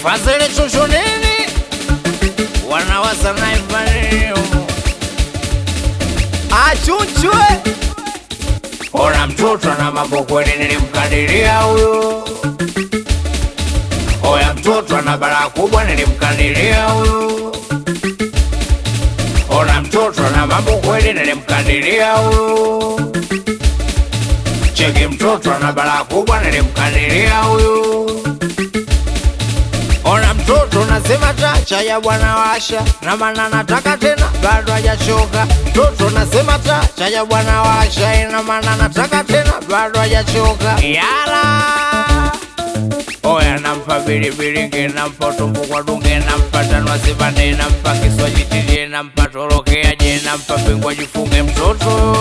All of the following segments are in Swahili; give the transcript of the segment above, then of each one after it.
Fazile chuchu nini wanawaza naifaniyo achunchwe. Ona mtoto na mambo kweli nilimkadiria huyo. Oya mtoto na balaa kubwa nilimkadiria huyo. Ona mtoto na mambo kweli nilimkadiria huyo. Cheki mtoto na balaa kubwa nilimkadiria huyo. Ona mtoto nasema tacha ya bwana washa, na maana nataka tena bado hajachoka. Mtoto nasema tacha ya bwana washa, ina maana nataka tena bado hajachoka. Yala oya nampa bilibili nge, nampa tumbu kwa dunge, nampa tanwa sibande, nampa kiswa jitilie, nampa torokea je, nampa pingwa jifunge mtoto.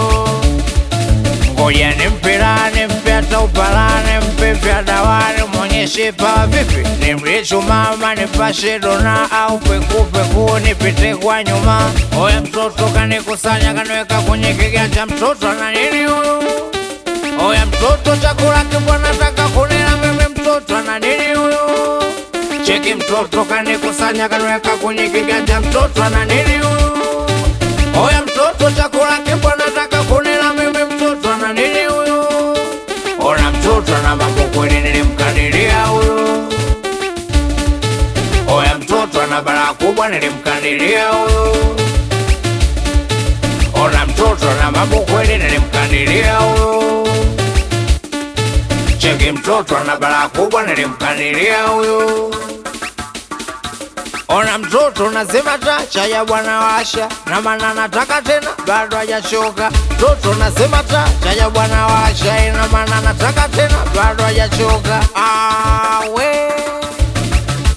Ngoja nimpe hata upalane, mpe vya dawani, mwonyeshe pa vipi. Nimrichu mama nipashe dona au peku nipite kwa nyuma. Oya mtoto kanikusanya kaniweka kwenye kiganja, mtoto ana nini huyu? Oya mtoto chakula kibwa nataka kunila mimi, mtoto ana nini huyu? Cheki mtoto kanikusanya kaniweka kwenye kiganja, mtoto ana nini huyu? Oya mtoto chakula kibwa nataka kunila mimi, mtoto ana nini huyu? Ona mtoto na mambo kweli nilimkadiria huyu. Oya mtoto na balaa kubwa nilimkadiria huyu. Ona mtoto na mambo kweli nilimkadiria huyu. Cheki mtoto na balaa kubwa nilimkadiria huyu. Ona mtoto nasema tacha ya bwana washa, na maana nataka tena bado hajachoka. Mtoto nasema tacha ya bwana washa, ina maana nataka tena bado hajachoka. Awe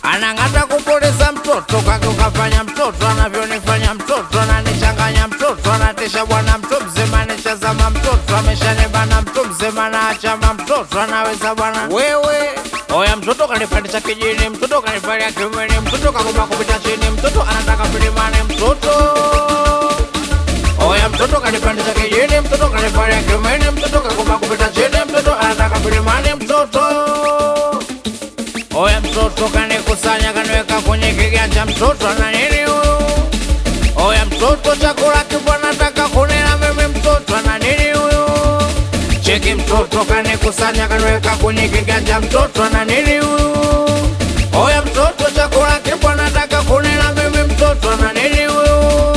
anang'ata kupoteza mtoto kake, ukafanya mtoto anavyonifanya, mtoto ananichanganya, mtoto anatisha bwana, mtu mzima anishazama, mtoto ameshanibana, mtu mzima anaachama, mtoto anaweza bwana wewe. Oya mtoto kanipandisha kijini, mtoto kanivalia kiumeni, mtoto kagoma kupita chini, mtoto anataka pilimane, mtoto. Oya mtoto kanipandisha kijini, mtoto kanivalia kiumeni, mtoto kagoma kupita chini, mtoto anataka pilimane, mtoto. Oya mtoto kanikusanya kaniweka kwenye kiganja, mtoto ana nini huyu? Oya mtoto chakula kibwa nataka kunila mimi, mtoto ana nini huyu? Cheki mtoto kanikusanya kaniweka kwenye kiganja, mtoto ana nini huyu? Oya mtoto chakula kibwa nataka kunila mimi, mtoto ana nini huyu?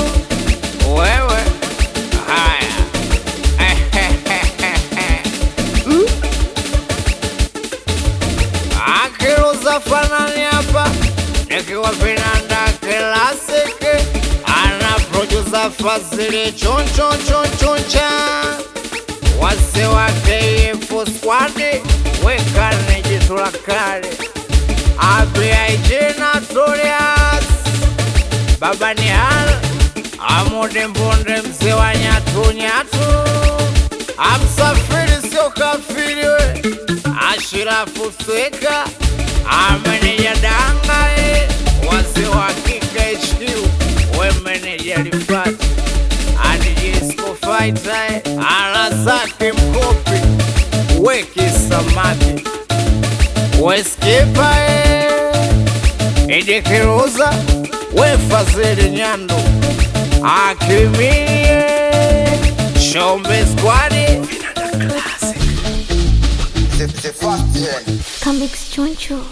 Wewe haya akiruza fanani hapa nikiwa vinanda klasiki, ana producer Fazile choncha wase wa KF Squad, wekane jitu la kale, ABIJ Notorious, Baba Nihal, Amude Mbonde, mzee wa nyatu, amsafiri sio kafiri we, Ashirafu Sweka, ameneja danga wase wa Kika HQ, we meneja Rifati, Adijisco Fighter, Alazaki Mkopi, weki samaki, weskipa Edekiroza, we Fazile Nyando, Akimie Shombe Squad, The first one. Comics Choncho.